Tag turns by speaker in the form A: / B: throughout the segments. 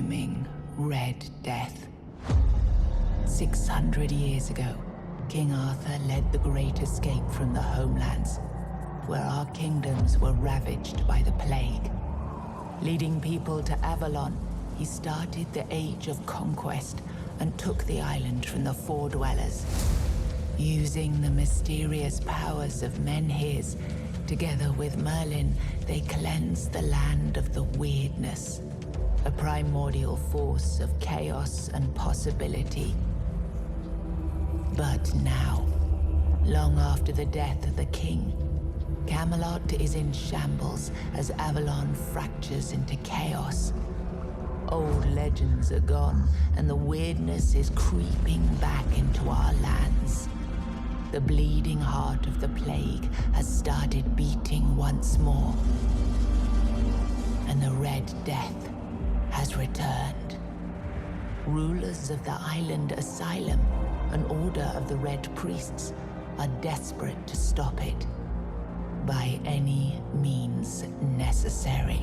A: looming Red Death. 600 years ago, King Arthur led the Great Escape from the homelands, where our kingdoms were ravaged by the plague. Leading people to Avalon, he started the Age of Conquest and took the island from the fore-dwellers. Using the mysterious powers of Menhirs, together with Merlin, they cleansed the land of the Wyrdness, a primordial force of chaos and possibility. But now, long after the death of the king, Camelot is in shambles as Avalon fractures into chaos. Old legends are gone, and the Wyrdness is creeping back into our lands. The bleeding heart of the plague has started beating once more, and the Red Death has returned. Rulers of the island asylum, an order of the Red Priests, are desperate to stop it by any means necessary.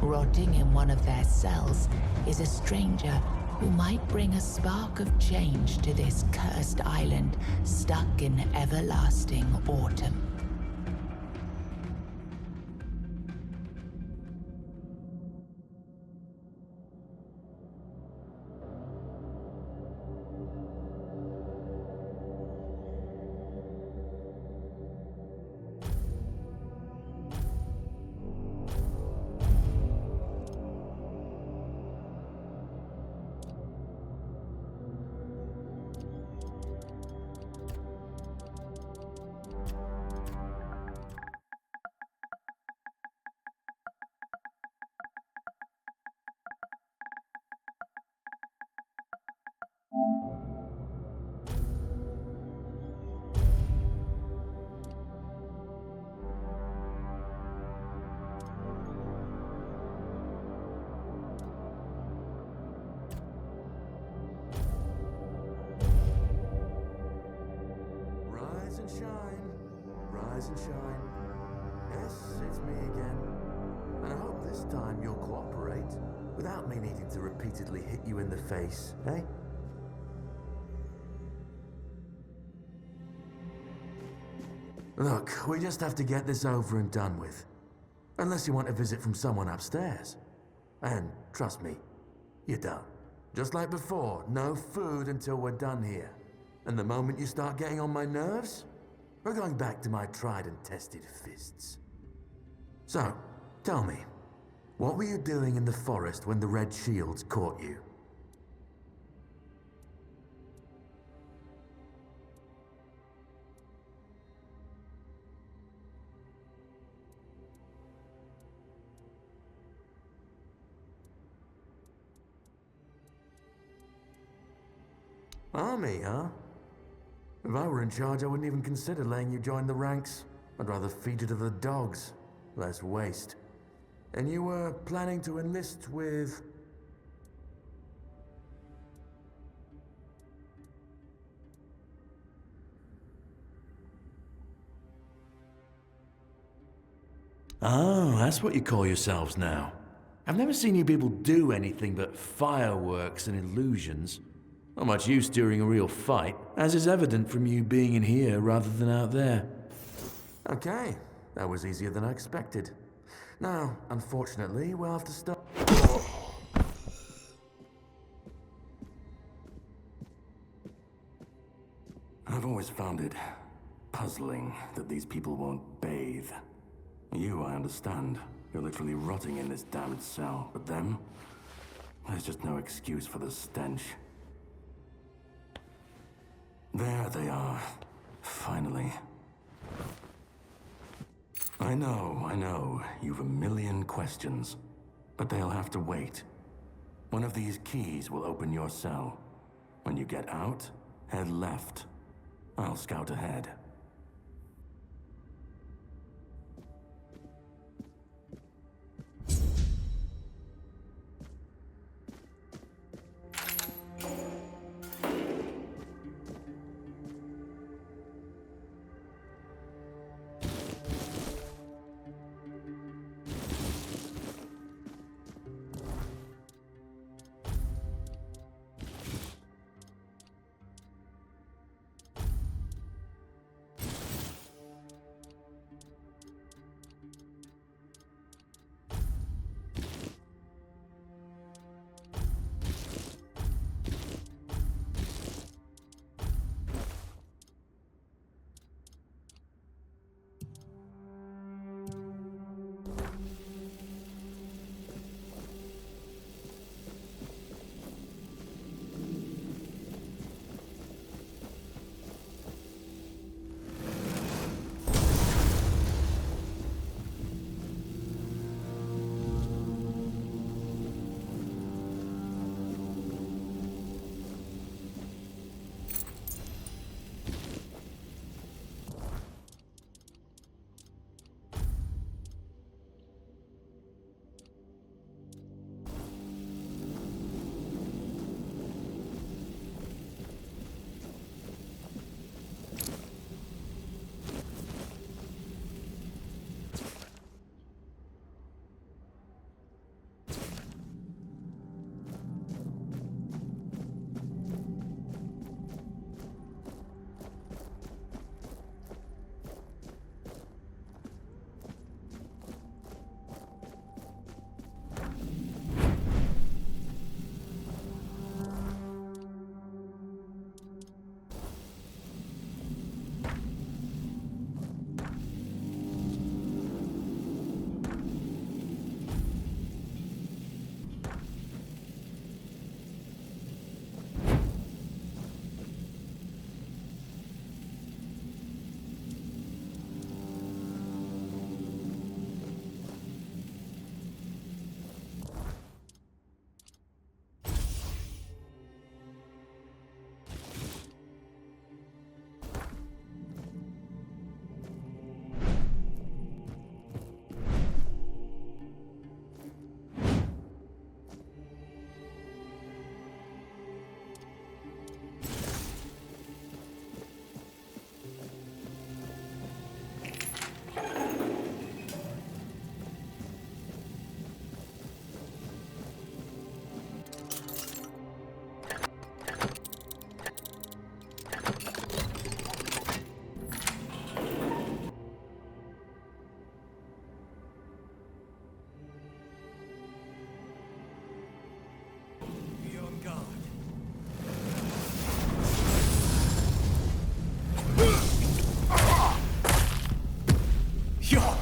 A: Rotting in one of their cells is a stranger who might bring a spark of change to this cursed island stuck in everlasting autumn.
B: Rise and shine. Yes, it's me again. And I hope this time you'll cooperate without me needing to repeatedly hit you in the face, eh? Look, we just have to get this over and done with. Unless you want a visit from someone upstairs. And trust me, you don't. Just like before, no food until we're done here. And the moment you start getting on my nerves, we're going back to my tried and tested fists. So, tell me, what were you doing in the forest when the Red Shields caught you? Army, huh? If I were in charge, I wouldn't even consider letting you join the ranks. I'd rather feed you to the dogs. Less waste. And you were planning to enlist with... Oh, that's what you call yourselves now. I've never seen you people do anything but fireworks and illusions. Not much use during a real fight, as is evident from you being in here rather than out there. Okay, that was easier than I expected. Now, unfortunately, we'll have to stop. I've always found it puzzling that these people won't bathe. You, I understand. You're literally rotting in this damned cell, but them? There's just no excuse for the stench. There they are, finally. I know, you've a million questions, but they'll have to wait. One of these keys will open your cell. When you get out, head left. I'll scout ahead.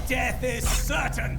C: death is certain!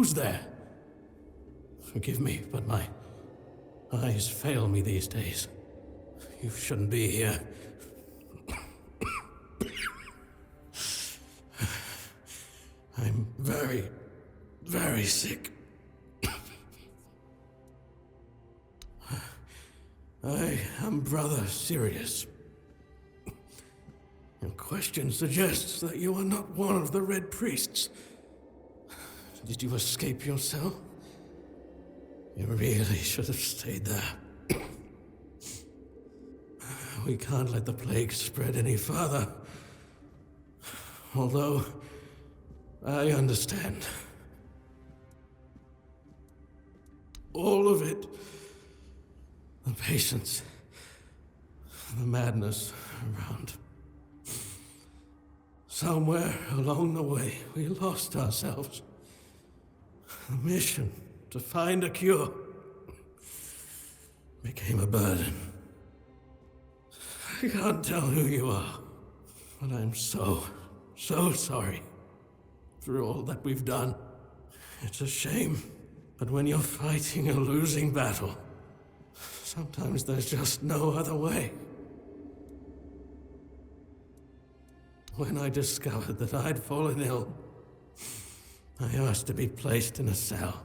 C: Who's there? Forgive me, but my eyes fail me these days. You shouldn't be here. I'm very, very sick. I am Brother Sirius. Your question suggests that you are not one of the Red Priests. Did you escape yourself? You really should have stayed there. We can't let the plague spread any further. Although, I understand. All of it. The patience. The madness around. Somewhere along the way, we lost ourselves. The mission to find a cure became a burden. I can't tell who you are, but I'm so sorry for all that we've done. It's a shame, but when you're fighting a losing battle, sometimes there's just no other way. When I discovered that I'd fallen ill, I asked to be placed in a cell.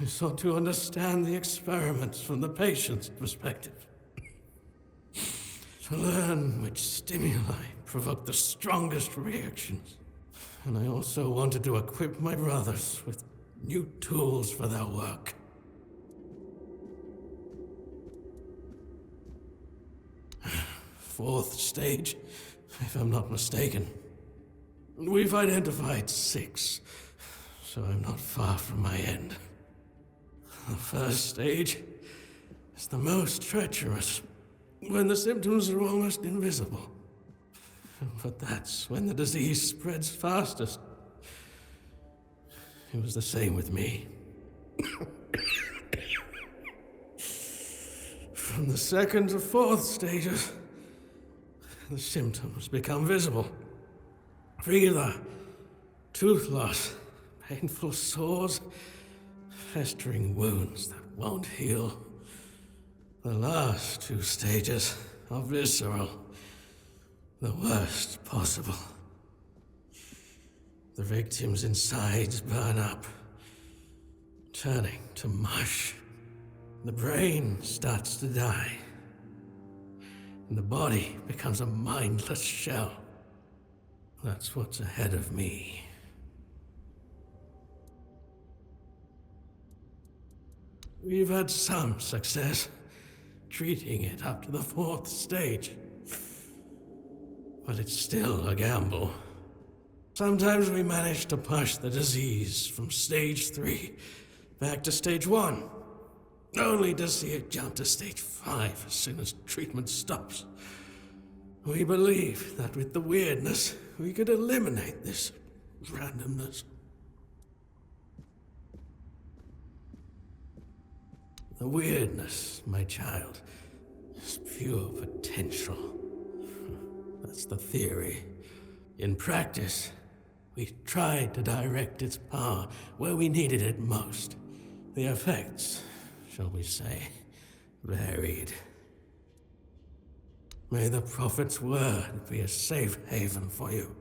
C: I sought to understand the experiments from the patient's perspective. To learn which stimuli provoke the strongest reactions. And I also wanted to equip my brothers with new tools for their work. Fourth stage, if I'm not mistaken. We've identified 6, so I'm not far from my end. The first stage is the most treacherous, when the symptoms are almost invisible. But that's when the disease spreads fastest. It was the same with me. From the 2nd to 4th stages, the symptoms become visible. Fever, tooth loss, painful sores, festering wounds that won't heal. The last 2 stages are visceral, the worst possible. The victim's insides burn up, turning to mush. The brain starts to die, and the body becomes a mindless shell. That's what's ahead of me. We've had some success treating it up to the 4th stage, but it's still a gamble. Sometimes we manage to push the disease from stage 3 back to stage 1, only to see it jump to stage 5 as soon as treatment stops. We believe that with the Wyrdness, we could eliminate this randomness. The Wyrdness, my child, is pure potential. That's the theory. In practice, we tried to direct its power where we needed it most. The effects, shall we say, varied. May the Prophet's word be a safe haven for you.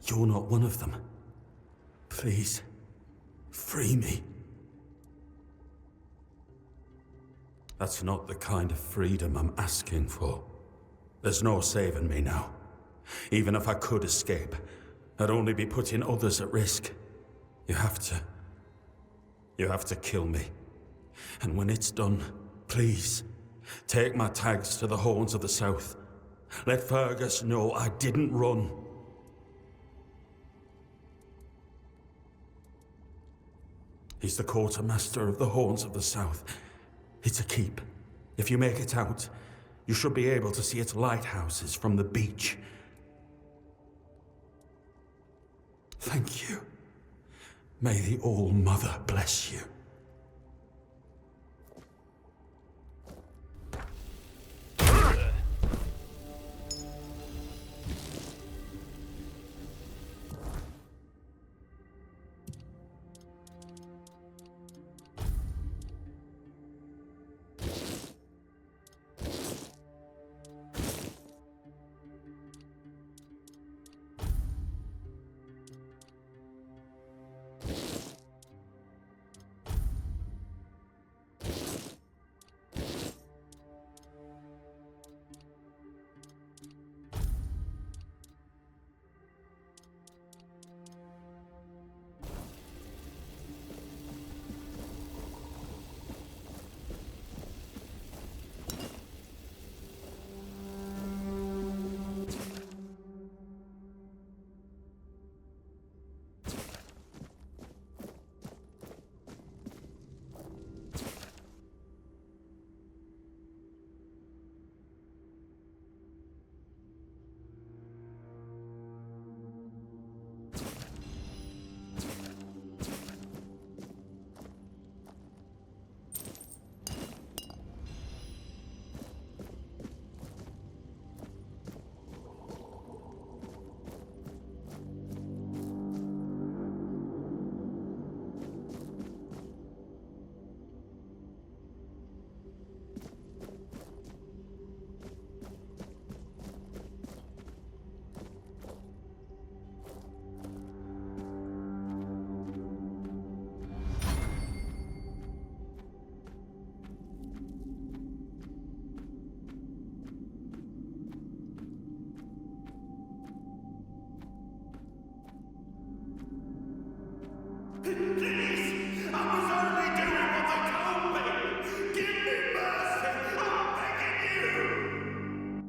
C: You're not one of them. Please, free me. That's not the kind of freedom I'm asking for. There's no saving me now. Even if I could escape, I'd only be putting others at risk. You have to kill me. And when it's done, please, take my tags to the Horns of the South. Let Fergus know I didn't run. He's the quartermaster of the Horns of the South. It's a keep. If you make it out, you should be able to see its lighthouses from the beach. Thank you. May the All-Mother bless you.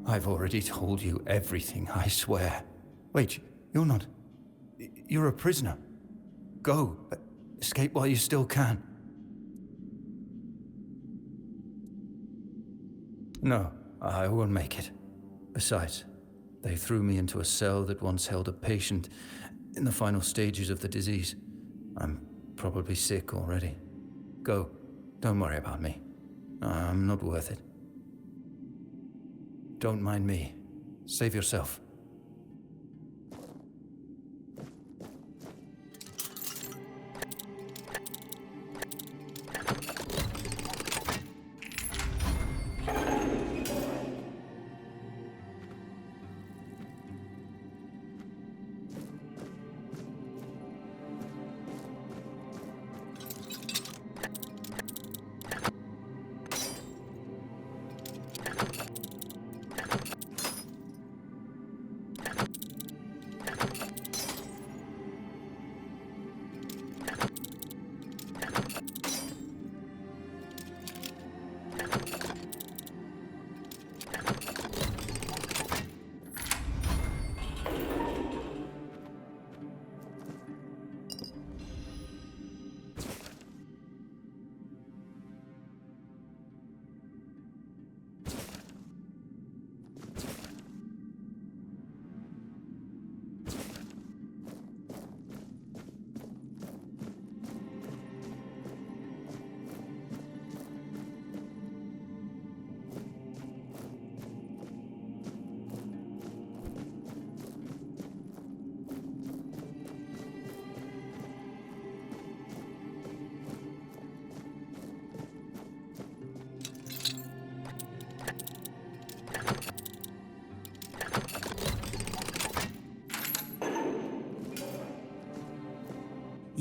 D: I've already told you everything, I swear. Wait, you're not... You're a prisoner. Go. Escape while you still can. No, I won't make it. Besides, they threw me into a cell that once held a patient in the final stages of the disease. I'm probably sick already. Go. Don't worry about me. I'm not worth it. Don't mind me. Save yourself.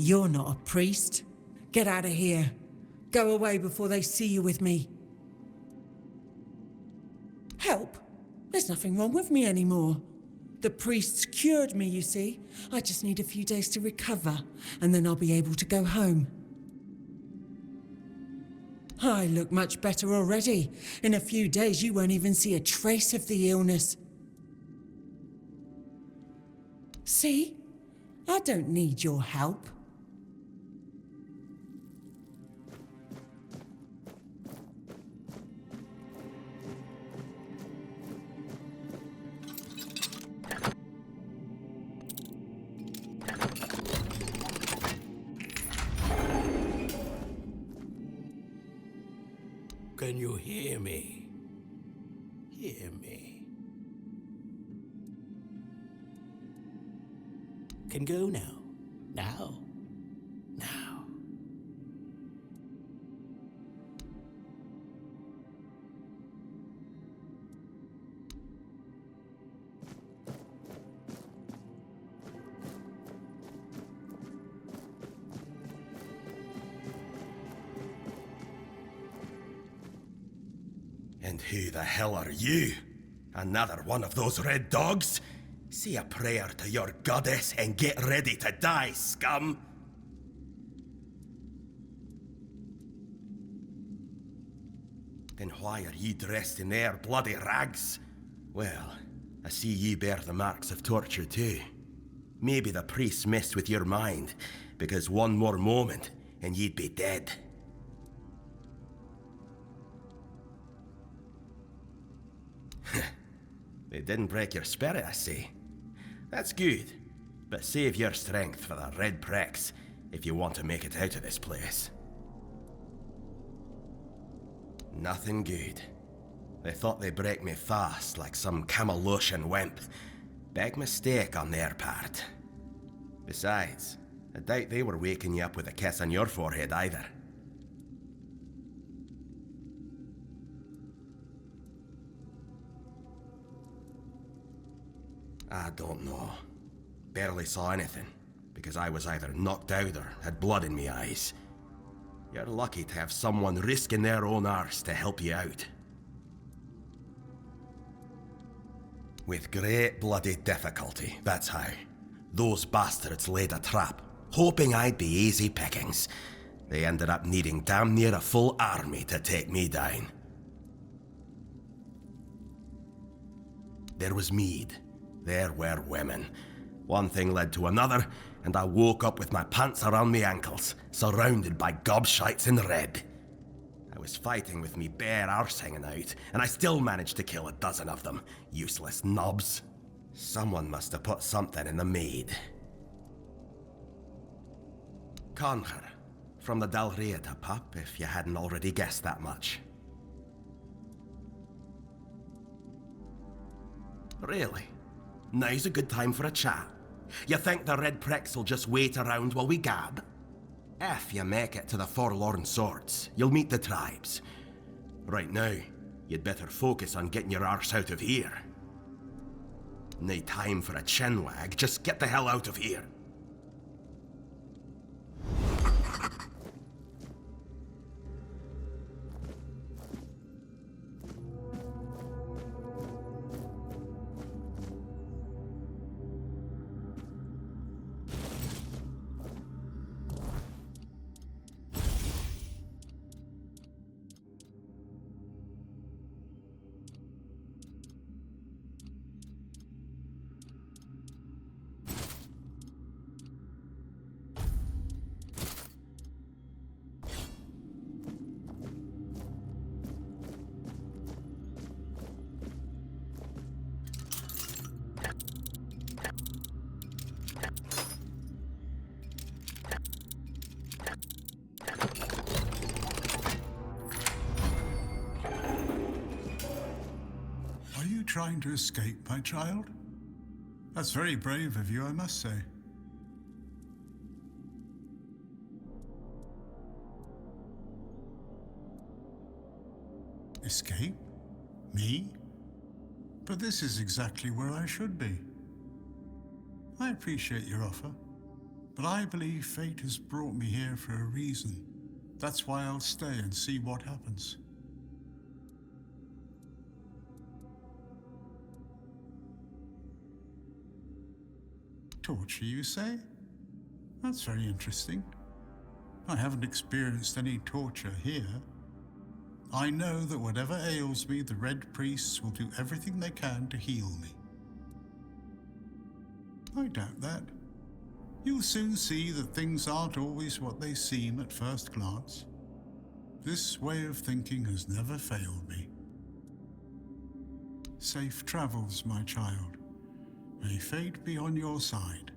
E: You're not a priest. Get out of here. Go away before they see you with me. Help? There's nothing wrong with me anymore. The priests cured me, you see. I just need a few days to recover, and then I'll be able to go home. I look much better already. In a few days, you won't even see a trace of the illness. See? I don't need your help.
C: Can you hear me? Hear me. Can go now. Now. Now.
F: And who the hell are you? Another one of those red dogs? Say a prayer to your goddess and get ready to die, scum! Then why are ye dressed in their bloody rags? Well, I see ye bear the marks of torture too. Maybe the priests messed with your mind, because one more moment and ye'd be dead. They didn't break your spirit, I see. That's good, but save your strength for the red pricks if you want to make it out of this place. Nothing good. They thought they'd break me fast, like some Camalosian wimp. Big mistake on their part. Besides, I doubt they were waking you up with a kiss on your forehead either. I don't know. Barely saw anything, because I was either knocked out or had blood in me eyes. You're lucky to have someone risking their own arse to help you out. With great bloody difficulty, that's how. Those bastards laid a trap, hoping I'd be easy pickings. They ended up needing damn near a full army to take me down. There was mead. There were women. One thing led to another, and I woke up with my pants around my ankles, surrounded by gobshites in red. I was fighting with me bare arse hanging out, and I still managed to kill a dozen of them. Useless knobs. Someone must have put something in the mead. Conquer, from the Dalriata pup, if you hadn't already guessed that much. Really? Now's a good time for a chat. You think the red pricks will just wait around while we gab? If you make it to the Forlorn Swords, you'll meet the tribes. Right now, you'd better focus on getting your arse out of here. No time for a chinwag, just get the hell out of here.
G: Trying to escape, my child? That's very brave of you, I must say. Escape? Me? But this is exactly where I should be. I appreciate your offer, But I believe fate has brought me here for a reason. That's why I'll stay and see what happens. Torture, you say? That's very interesting. I haven't experienced any torture here. I know that whatever ails me, the Red Priests will do everything they can to heal me. I doubt that. You'll soon see that things aren't always what they seem at first glance. This way of thinking has never failed me. Safe travels, my child. May fate be on your side.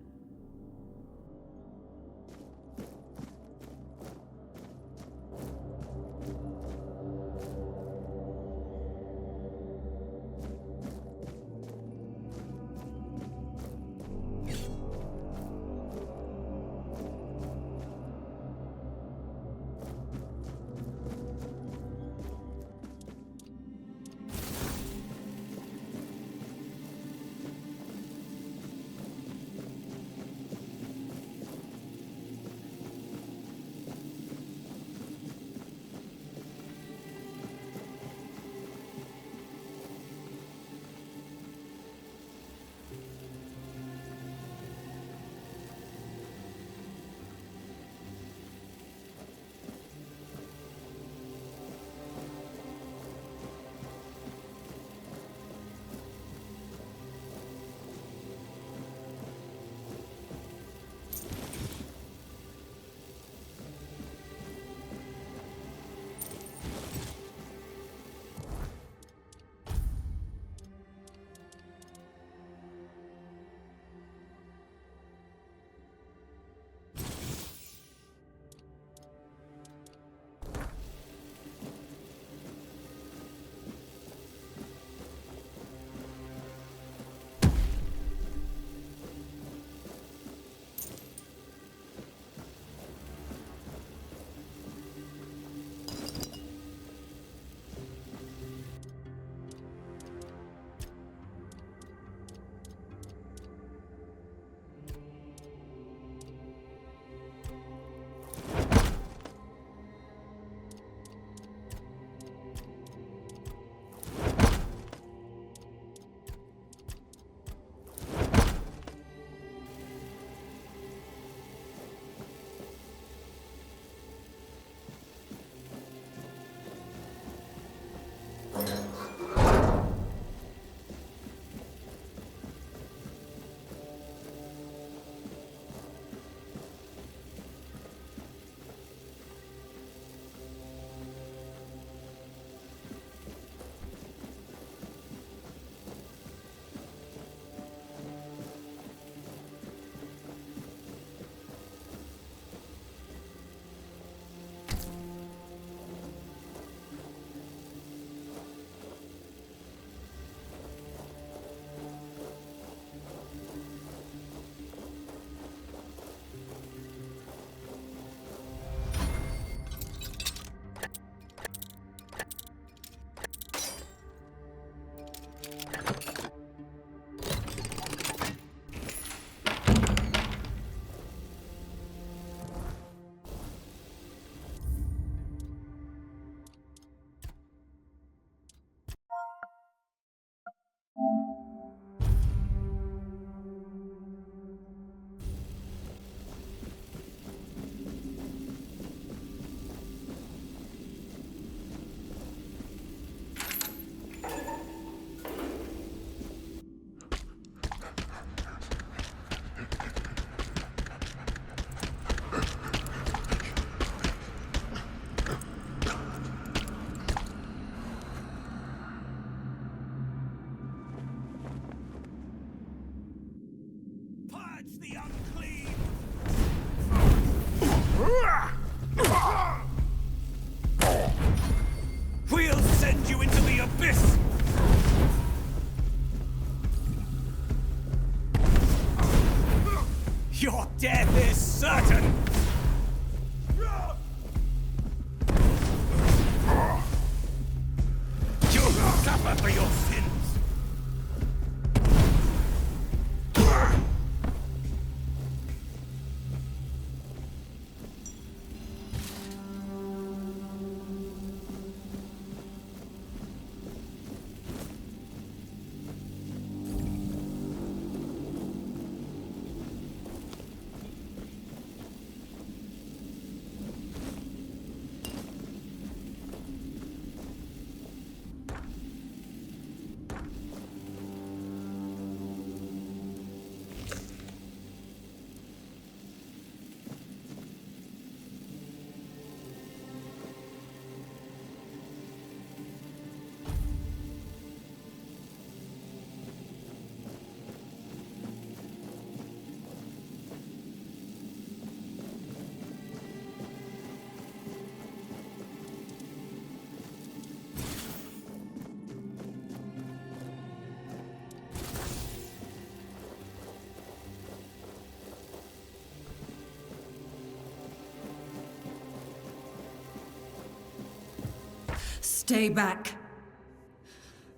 H: Stay back.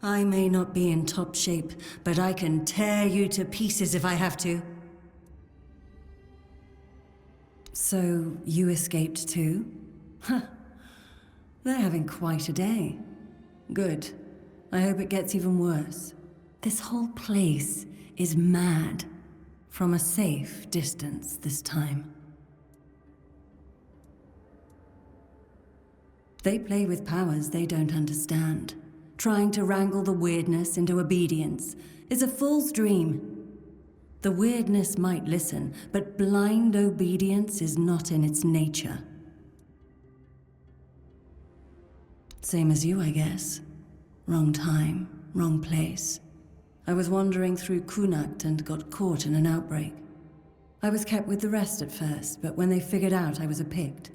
H: I may not be in top shape, but I can tear you to pieces if I have to. So, you escaped too? Huh. They're having quite a day. Good. I hope it gets even worse. This whole place is mad. From a safe distance this time. They play with powers they don't understand. Trying to wrangle the Wyrdness into obedience is a fool's dream. The Wyrdness might listen, but blind obedience is not in its nature. Same as you, I guess. Wrong time, wrong place. I was wandering through Kunakt and got caught in an outbreak. I was kept with the rest at first, but when they figured out I was a Pict,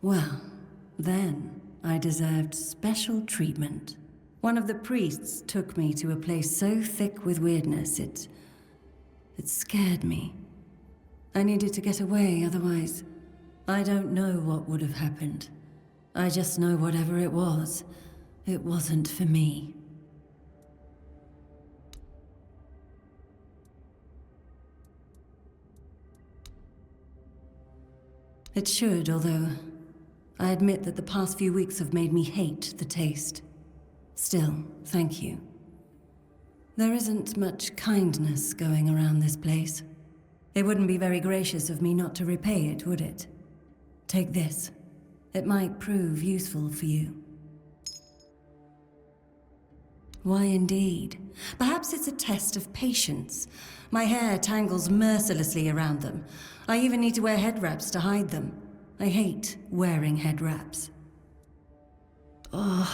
H: well, then I deserved special treatment. One of the priests took me to a place so thick with Wyrdness, it scared me. I needed to get away, otherwise, I don't know what would have happened. I just know whatever it wasn't for me. It should, although I admit that the past few weeks have made me hate the taste. Still, thank you. There isn't much kindness going around this place. It wouldn't be very gracious of me not to repay it, would it? Take this. It might prove useful for you. Why indeed? Perhaps it's a test of patience. My hair tangles mercilessly around them. I even need to wear head wraps to hide them. I hate wearing head wraps. Ugh.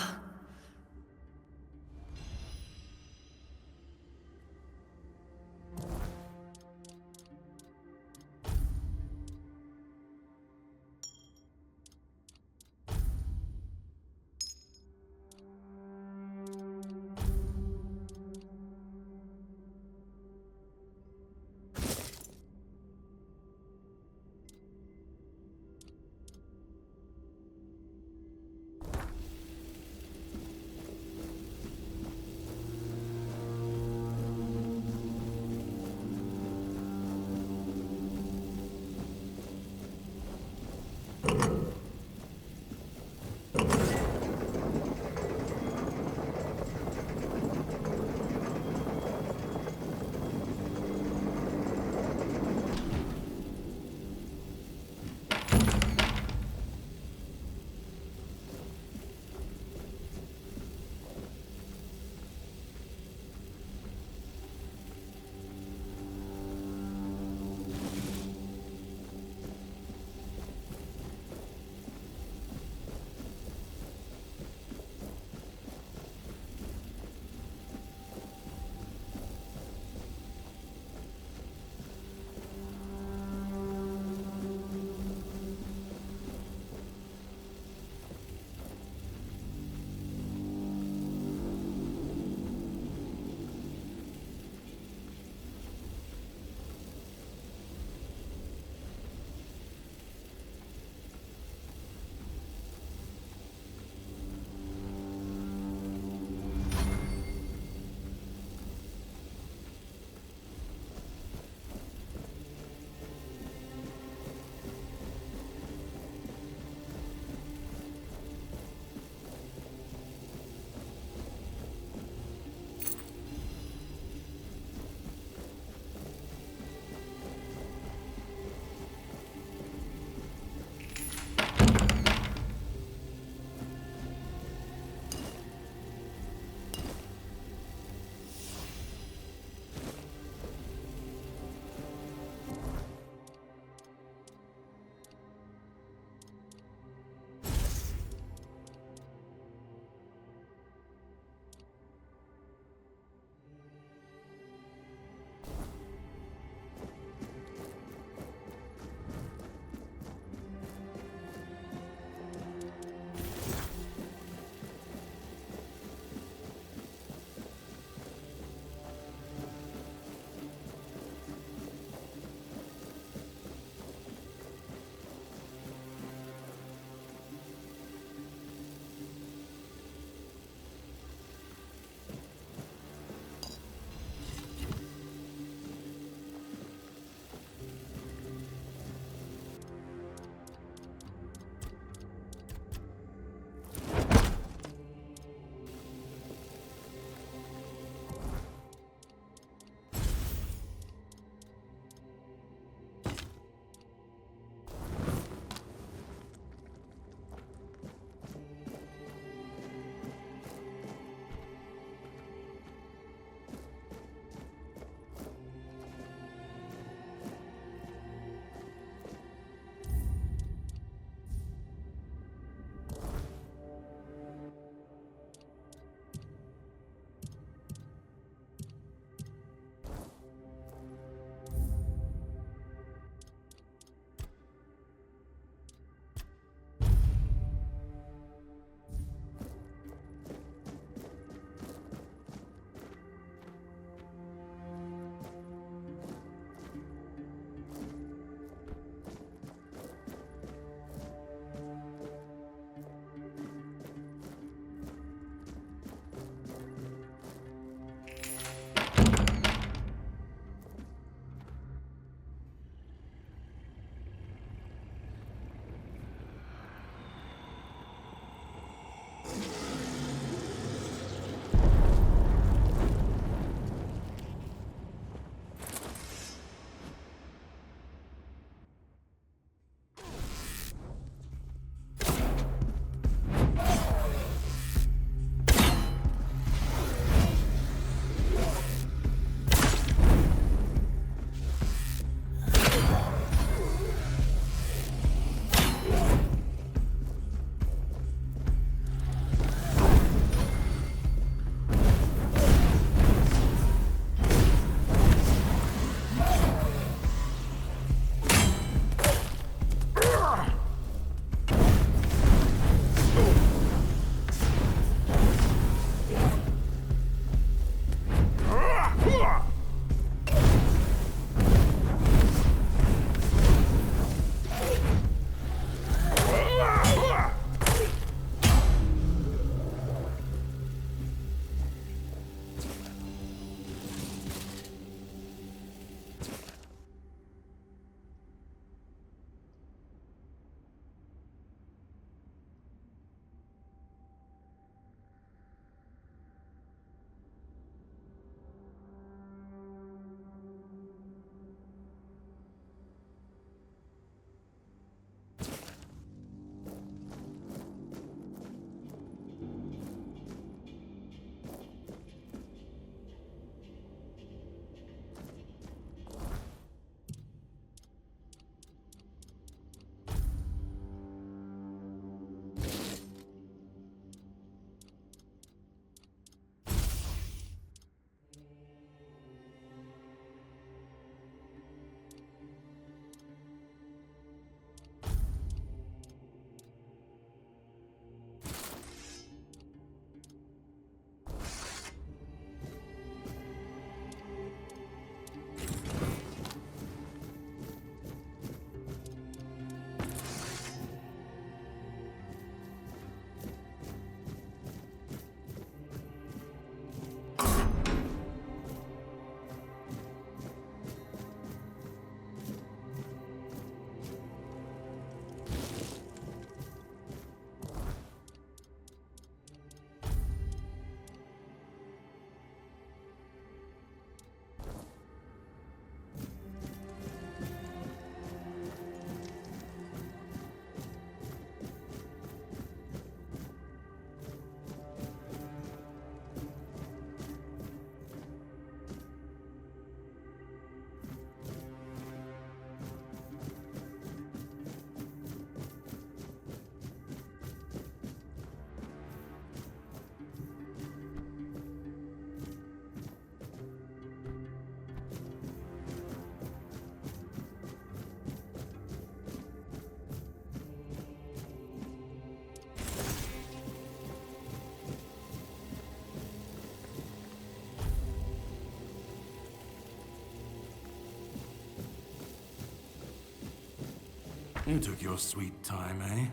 B: You took your sweet time, eh?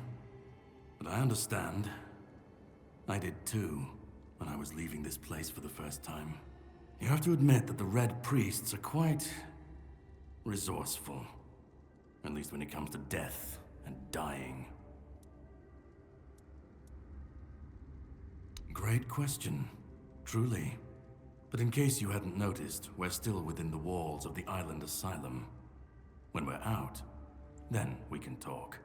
B: But I understand. I did too, when I was leaving this place for the first time. You have to admit that the Red Priests are quite resourceful. At least when it comes to death and dying. Great question, truly. But in case you hadn't noticed, we're still within the walls of the island asylum. When we're out, then we can talk.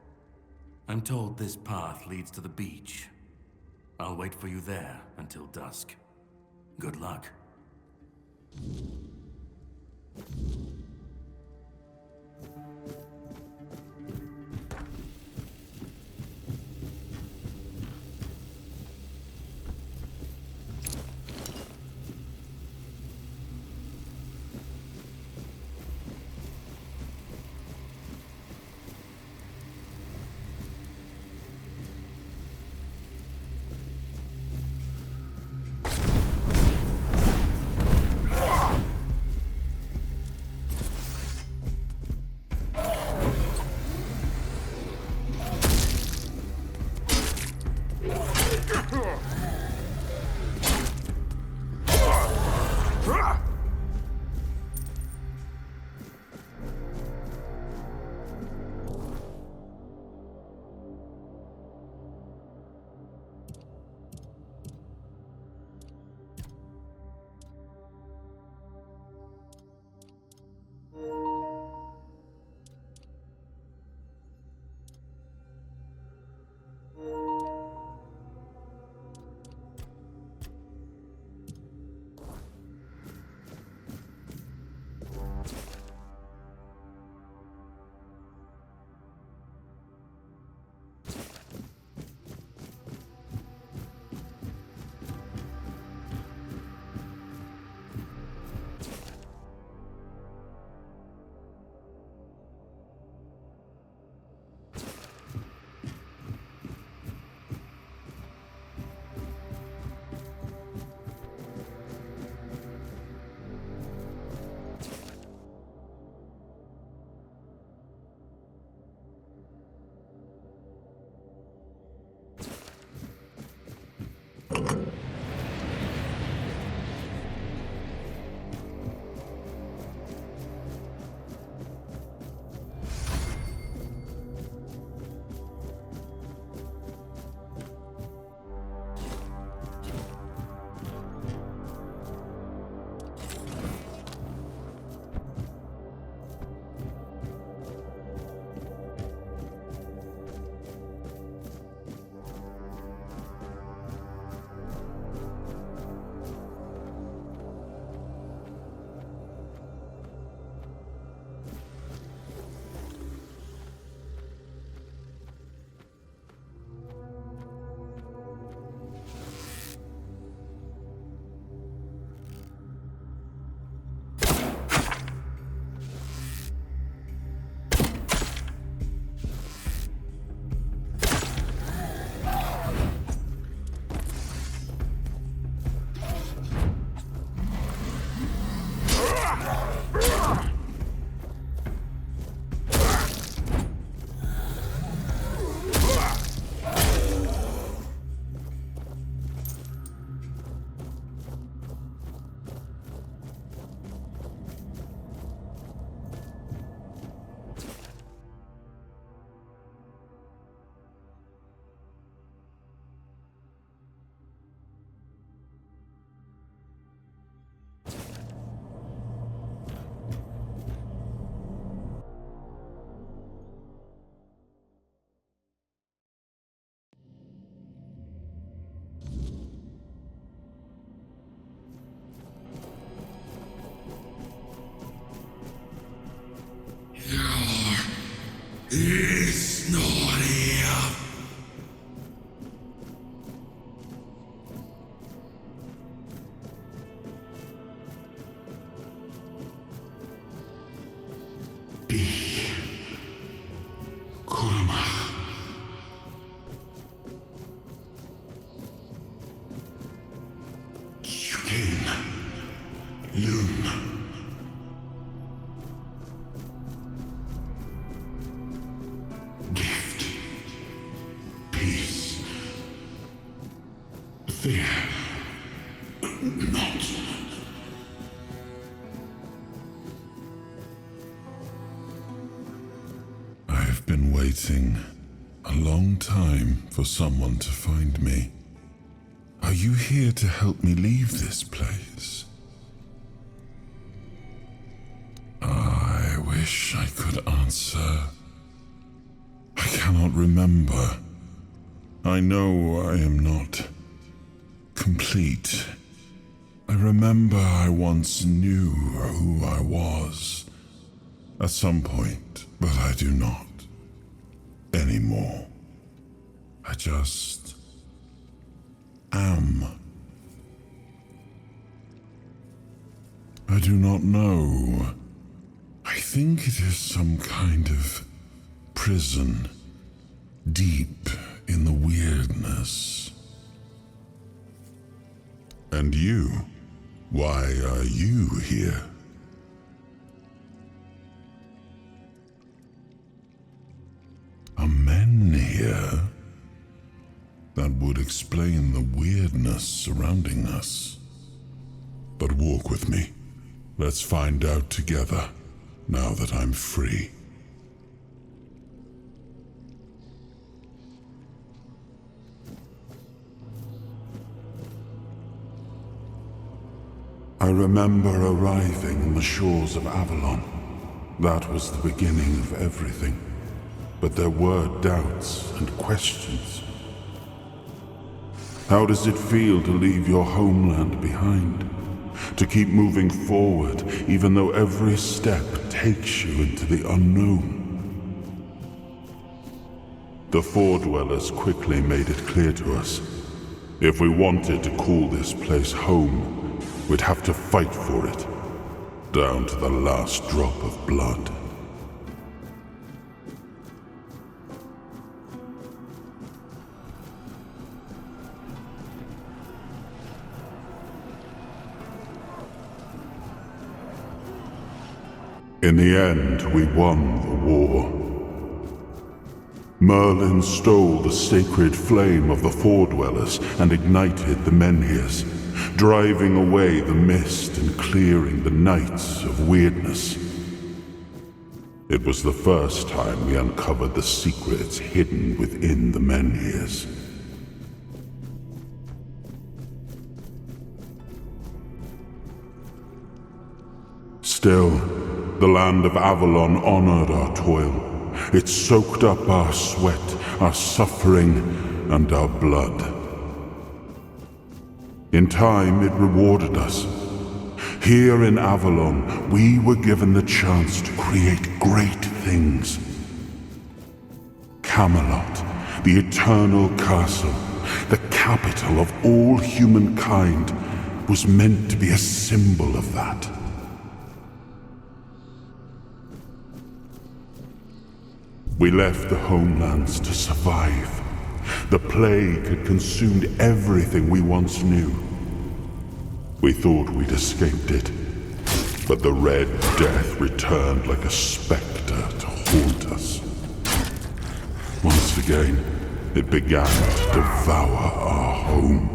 B: I'm told this path leads to the beach. I'll wait for you there until dusk. Good luck.
I: peace. Fear not. I've been waiting a long time for someone to find me. Are you here to help me leave this place? I wish I could answer. I cannot remember. I know I am not complete. I remember I once knew who I was at some point, but I do not anymore. I just am. I do not know. I think it is some kind of prison deep in the Wyrdness. And you? Why are you here? Are men here? That would explain the weirdness surrounding us. But walk with me. Let's find out together, now that I'm free. I remember arriving on the shores of Avalon. That was the beginning of everything. But there were doubts and questions. How does it feel to leave your homeland behind? To keep moving forward, even though every step takes you into the unknown? The fore-dwellers quickly made it clear to us. If we wanted to call this place home, we'd have to fight for it, down to the last drop of blood. In the end, we won the war. Merlin stole the sacred flame of the fore-dwellers and ignited the Menhirs, driving away the mist and clearing the nights of Wyrdness. It was the first time we uncovered the secrets hidden within the Menhirs. Still, the land of Avalon honored our toil. It soaked up our sweat, our suffering, and our blood. In time, it rewarded us. Here in Avalon, we were given the chance to create great things. Camelot, the eternal castle, the capital of all humankind, was meant to be a symbol of that. We left the homelands to survive. The plague had consumed everything we once knew. We thought we'd escaped it, but the Red Death returned like a specter to haunt us. Once again, it began to devour our home.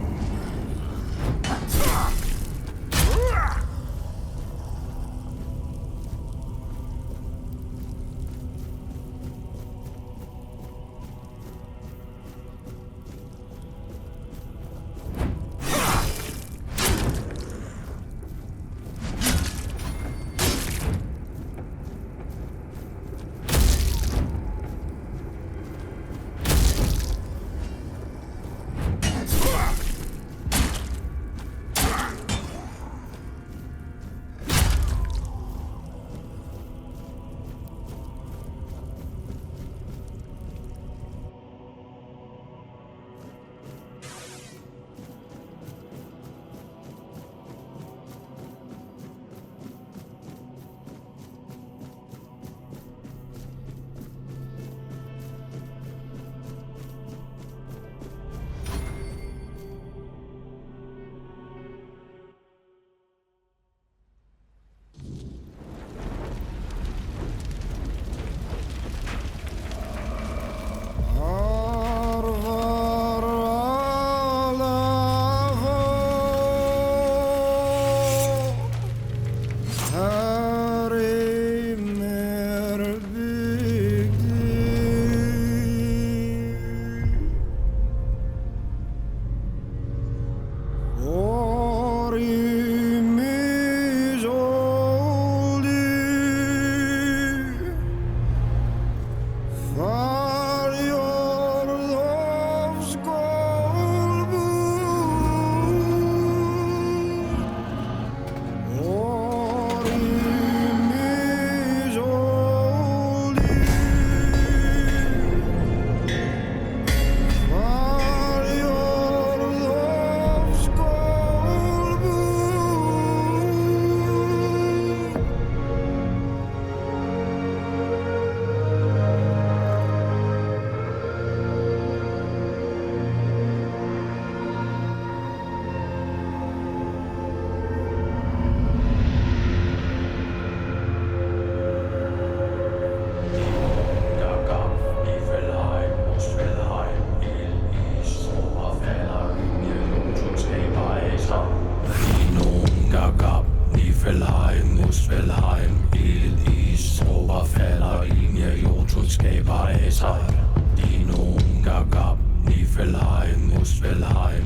J: Muspelheim,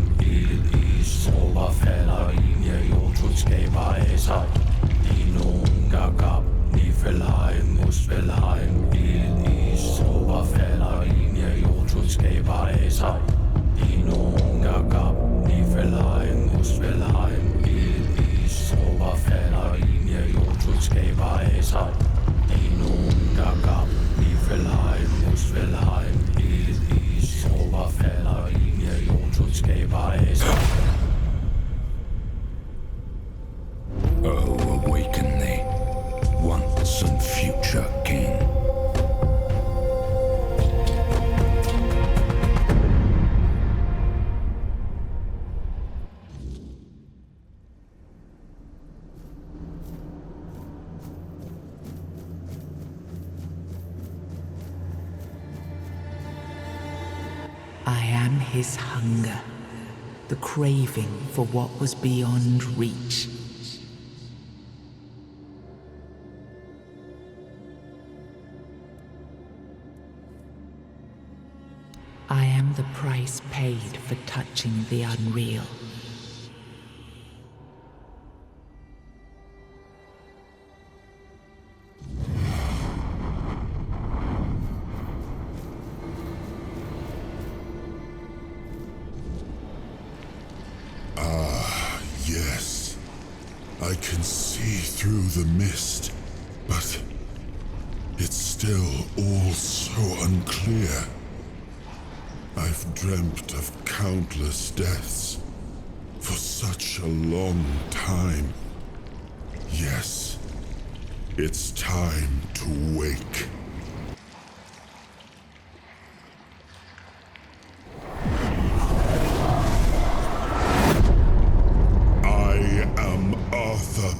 J: Is, Oberfäller, Linie, Jotutsgeber, Esai, Dinung, Gagab, Niflheim, Muspelheim, Is, Oberfäller, Linie, Jotutsgeber, Esai, Dinung, Gagab, Niflheim, Muspelheim, Is, Oberfäller, Linie, Jotutsgeber, Esai, Dinung, Gagab, Niflheim, Muspelheim, Is, Oberfäller, Linie, Jotutsgeber, Esai.
K: Oh, awaken thee, once and future king.
A: I am his hunger, the craving for what was beyond reach. I am the price paid for touching the unreal.
I: Yes, I can see through the mist, but it's still all so unclear. I've dreamt of countless deaths for such a long time. Yes, it's time to wake.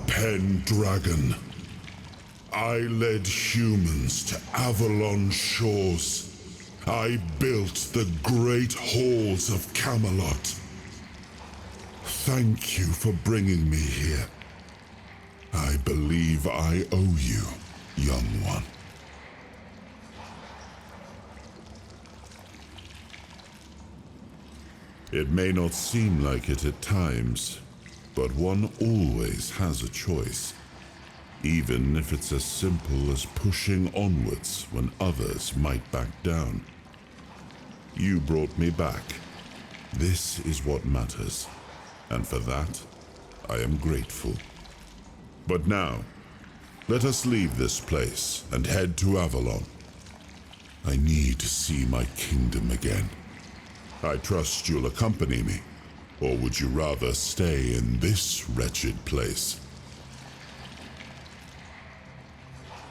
I: Pendragon. I led humans to Avalon shores. I built the great halls of Camelot. Thank you for bringing me here. I believe I owe you, young one. It may not seem like it at times, but one always has a choice, even if it's as simple as pushing onwards when others might back down. You brought me back. This is what matters, and for that, I am grateful. But now, let us leave this place and head to Avalon. I need to see my kingdom again. I trust you'll accompany me. Or would you rather stay in this wretched place?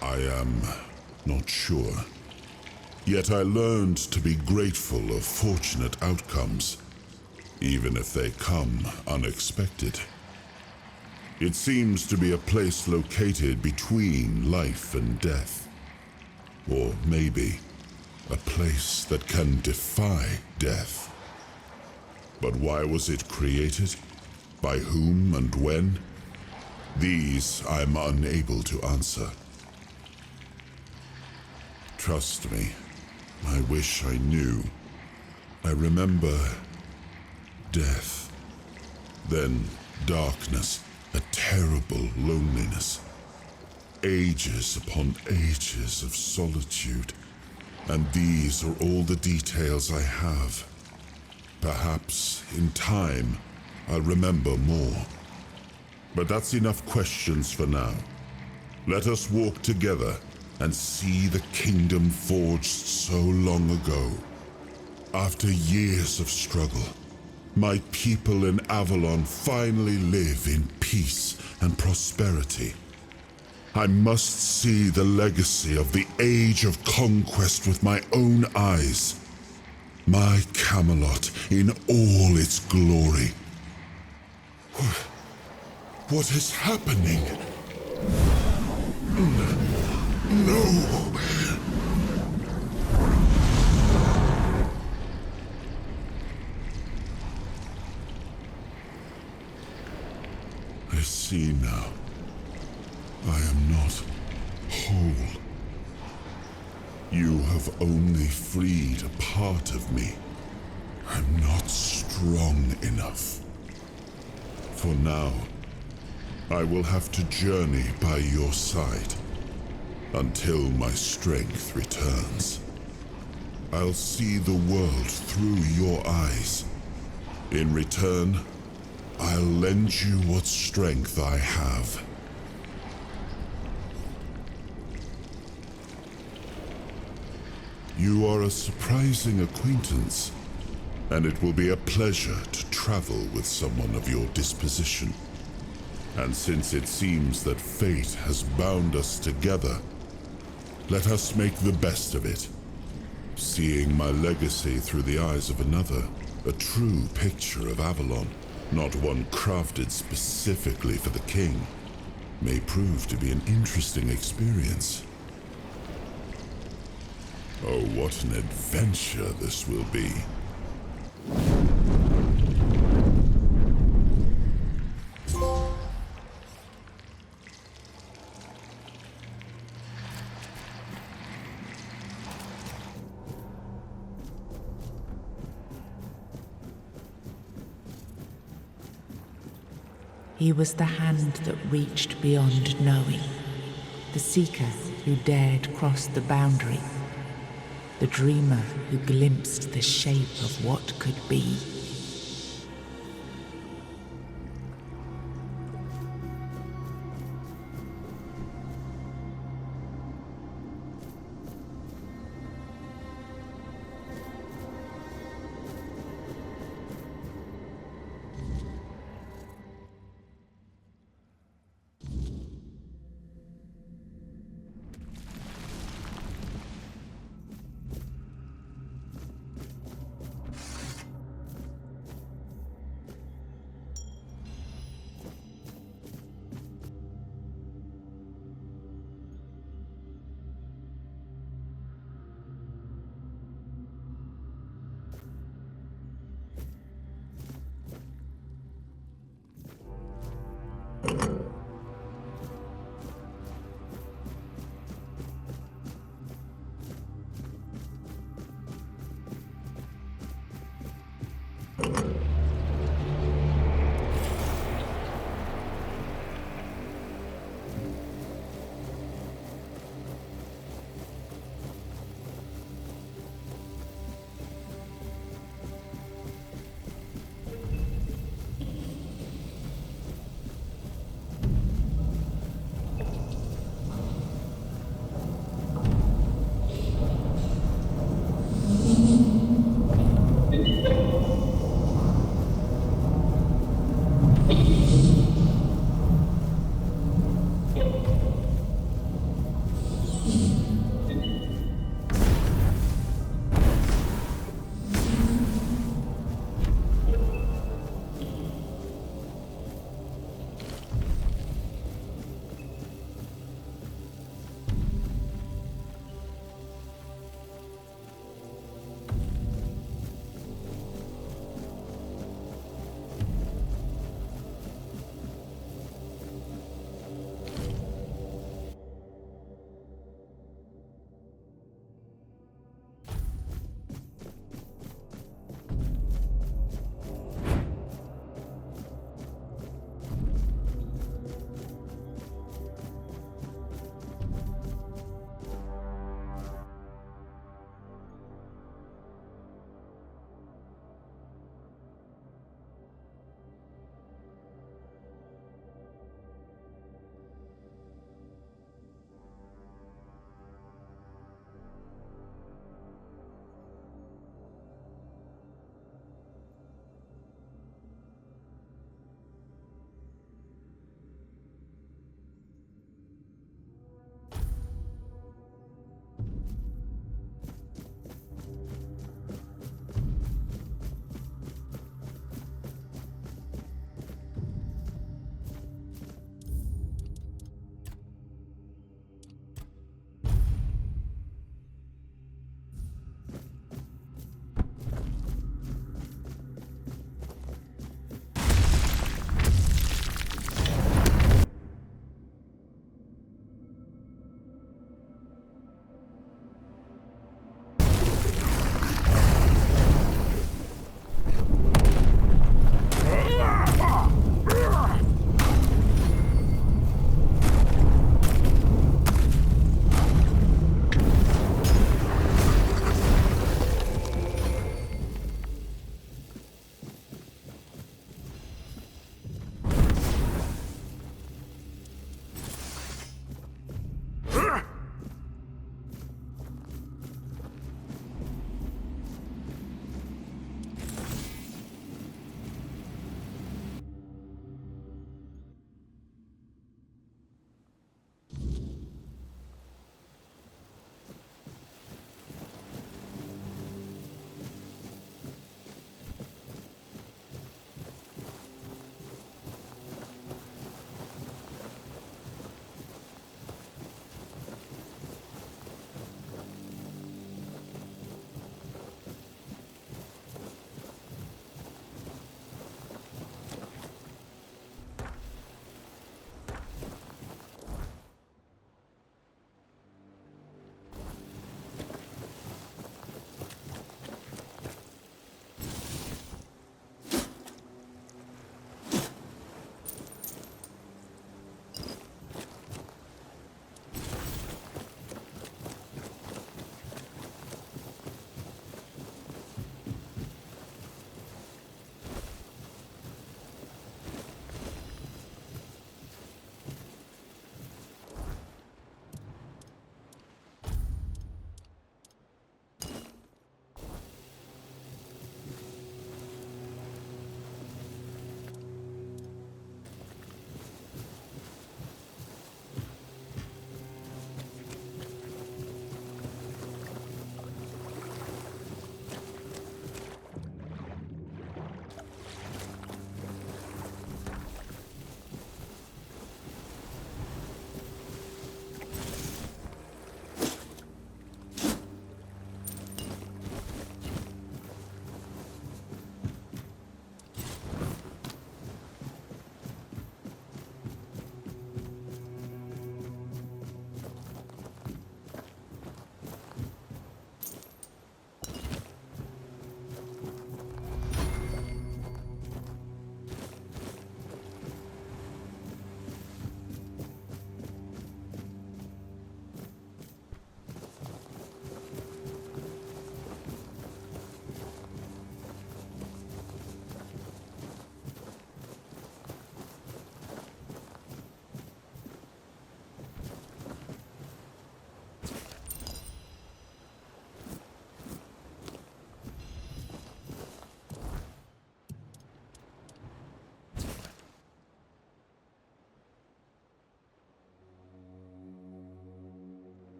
I: I am not sure. Yet I learned to be grateful of fortunate outcomes, even if they come unexpected. It seems to be a place located between life and death. Or maybe a place that can defy death. But why was it created? By whom and when? These I'm unable to answer. Trust me, I wish I knew. I remember death, then darkness, a terrible loneliness, ages upon ages of solitude, and these are all the details I have. Perhaps, in time, I'll remember more. But that's enough questions for now. Let us walk together and see the kingdom forged so long ago. After years of struggle, my people in Avalon finally live in peace and prosperity. I must see the legacy of the Age of Conquest with my own eyes. My Camelot in all its glory. What is happening? No! I see now. I am not whole. You have only freed a part of me. I'm not strong enough. For now, I will have to journey by your side until my strength returns. I'll see the world through your eyes. In return, I'll lend you what strength I have. You are a surprising acquaintance, and it will be a pleasure to travel with someone of your disposition. And since it seems that fate has bound us together, let us make the best of it. Seeing my legacy through the eyes of another, a true picture of Avalon, not one crafted specifically for the king, may prove to be an interesting experience. Oh, what an adventure this will be.
A: He was the hand that reached beyond knowing, the seeker who dared cross the boundary, the dreamer who glimpsed the shape of what could be.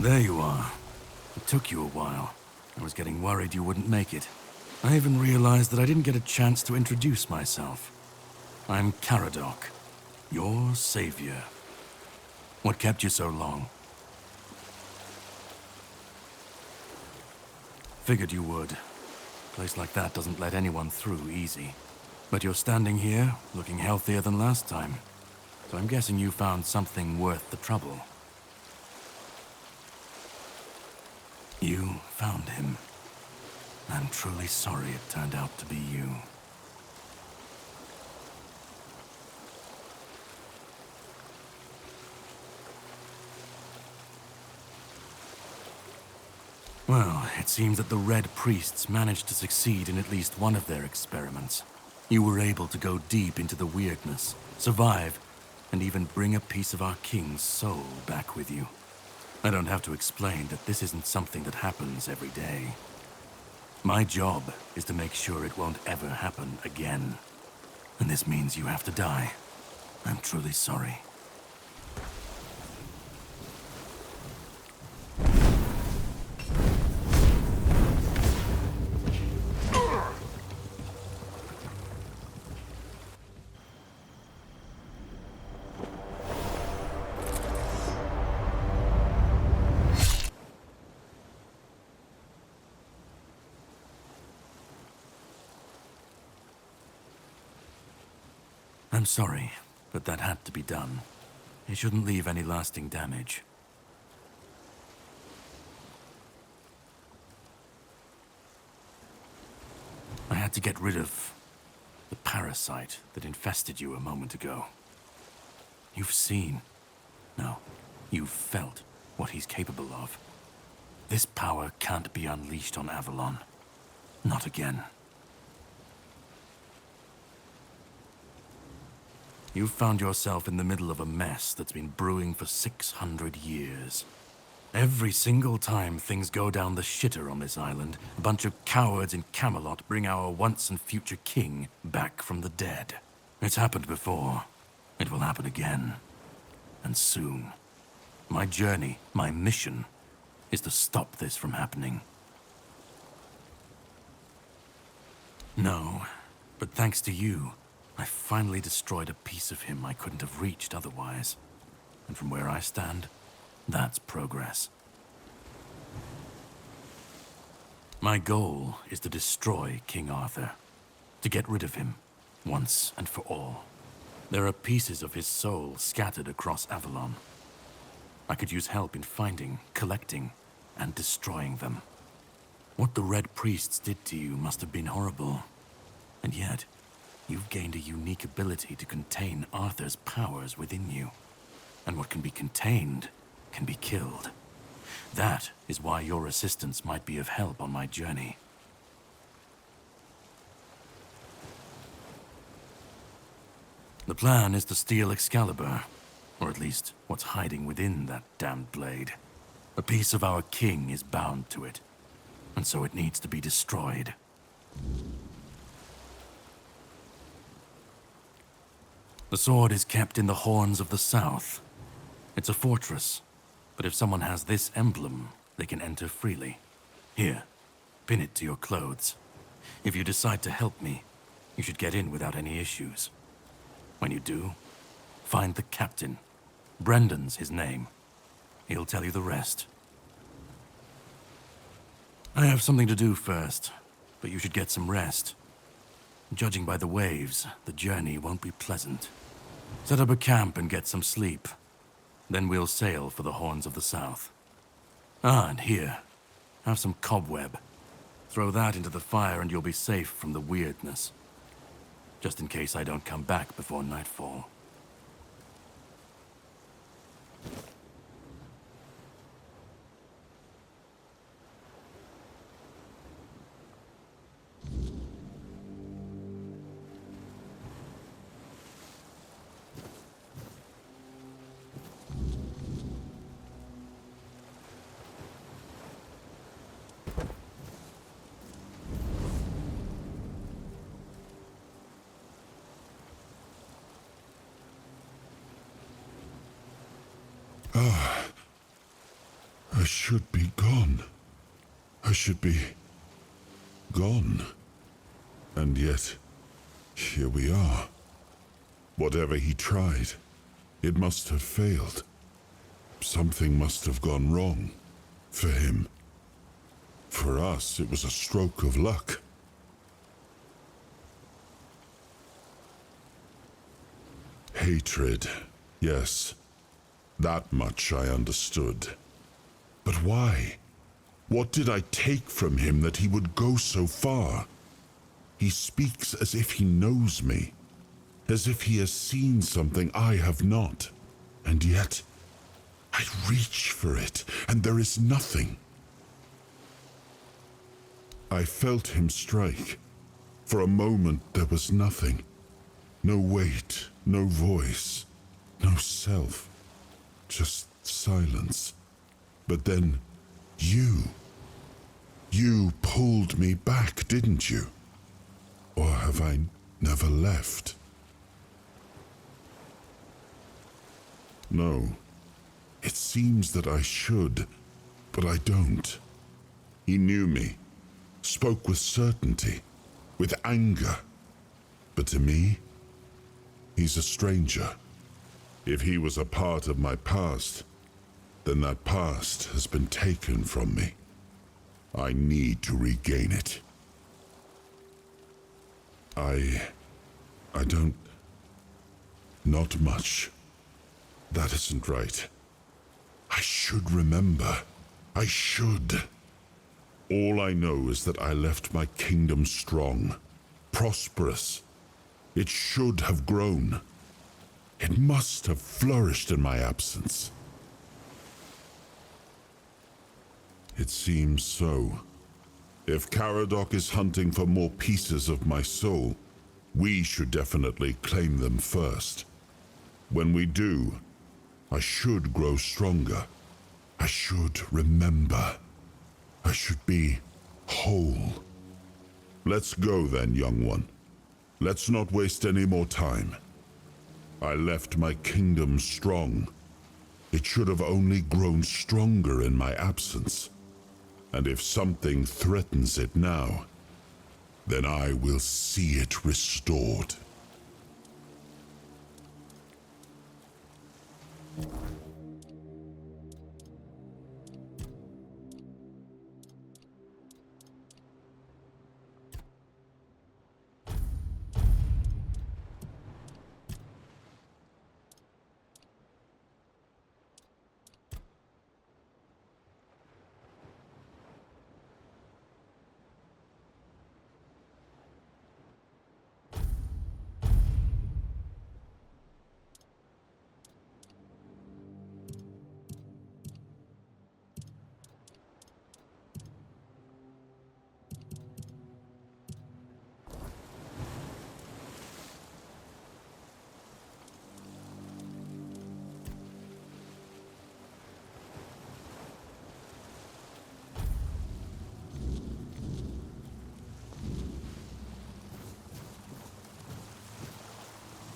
L: There you are. It took you a while. I was getting worried you wouldn't make it. I even realized that I didn't get a chance to introduce myself. I'm Caradoc, your savior. What kept you so long? Figured you would. A place like that doesn't let anyone through easy. But you're standing here, looking healthier than last time. So I'm guessing you found something worth the trouble. You found him. I'm truly sorry it turned out to be you. Well, it seems that the Red Priests managed to succeed in at least one of their experiments. You were able to go deep into the Wyrdness, survive, and even bring a piece of our king's soul back with you. I don't have to explain that this isn't something that happens every day. My job is to make sure it won't ever happen again. And this means you have to die. I'm truly sorry. I'm sorry, but that had to be done. It shouldn't leave any lasting damage. I had to get rid of the parasite that infested you a moment ago. You've seen, no, you've felt what he's capable of. This power can't be unleashed on Avalon. Not again. You've found yourself in the middle of a mess that's been brewing for 600 years. Every single time things go down the shitter on this island, a bunch of cowards in Camelot bring our once and future king back from the dead. It's happened before. It will happen again. And soon. My journey, my mission, is to stop this from happening. No, but thanks to you, I finally destroyed a piece of him I couldn't have reached otherwise. And from where I stand, that's progress. My goal is to destroy King Arthur, to get rid of him, once and for all. There are pieces of his soul scattered across Avalon. I could use help in finding, collecting, and destroying them. What the Red Priests did to you must have been horrible. And yet, you've gained a unique ability to contain Arthur's powers within you. And what can be contained can be killed. That is why your assistance might be of help on my journey. The plan is to steal Excalibur, or at least what's hiding within that damned blade. A piece of our king is bound to it, and so it needs to be destroyed. The sword is kept in the Horns of the South. It's a fortress, but if someone has this emblem, they can enter freely. Here, pin it to your clothes. If you decide to help me, you should get in without any issues. When you do, find the captain. Brendan's his name. He'll tell you the rest. I have something to do first, but you should get some rest. Judging by the waves, the journey won't be pleasant. Set up a camp and get some sleep. Then we'll sail for the Horns of the South. Ah, and here, have some cobweb. Throw that into the fire and you'll be safe from the Wyrdness. Just in case I don't come back before nightfall.
I: should be gone. I should be gone. And yet, here we are. Whatever he tried, it must have failed. Something must have gone wrong. For him. For us, it was a stroke of luck. Hatred, yes. That much I understood. But why? What did I take from him that he would go so far? He speaks as if he knows me, as if he has seen something I have not. And yet, I reach for it, and there is nothing. I felt him strike. For a moment, there was nothing. No weight, no voice, no self. Just silence. But then, you pulled me back, didn't you? Or have I never left? No. It seems that I should, but I don't. He knew me, spoke with certainty, with anger. But to me, he's a stranger. If he was a part of my past, then that past has been taken from me. I need to regain it. I don't... Not much. That isn't right. I should remember. I should. All I know is that I left my kingdom strong, prosperous. It should have grown. It must have flourished in my absence. It seems so. If Caradoc is hunting for more pieces of my soul, we should definitely claim them first. When we do, I should grow stronger. I should remember. I should be whole. Let's go then, young one. Let's not waste any more time. I left my kingdom strong. It should have only grown stronger in my absence. And if something threatens it now, then I will see it restored.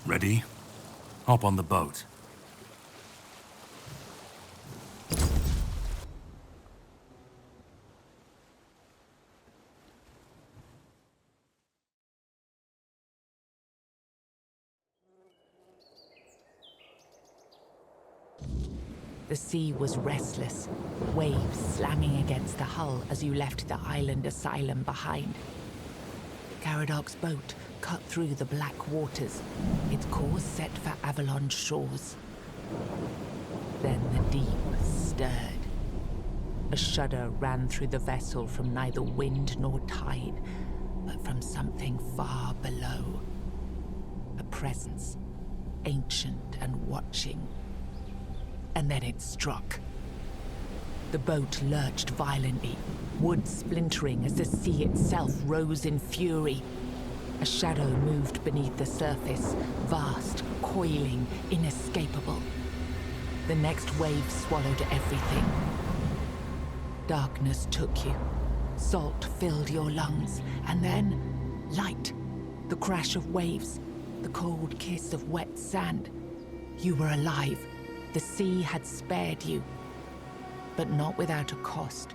L: Ready? Hop on the boat.
A: The sea was restless, waves slamming against the hull as you left the island asylum behind. Caradoc's boat cut through the black waters, its course set for Avalon's shores. Then the deep stirred. A shudder ran through the vessel from neither wind nor tide, but from something far below. A presence, ancient and watching. And then it struck. The boat lurched violently, wood splintering as the sea itself rose in fury. A shadow moved beneath the surface, vast, coiling, inescapable. The next wave swallowed everything. Darkness took you. Salt filled your lungs, and then light. The crash of waves, the cold kiss of wet sand. You were alive. The sea had spared you. but not without a cost.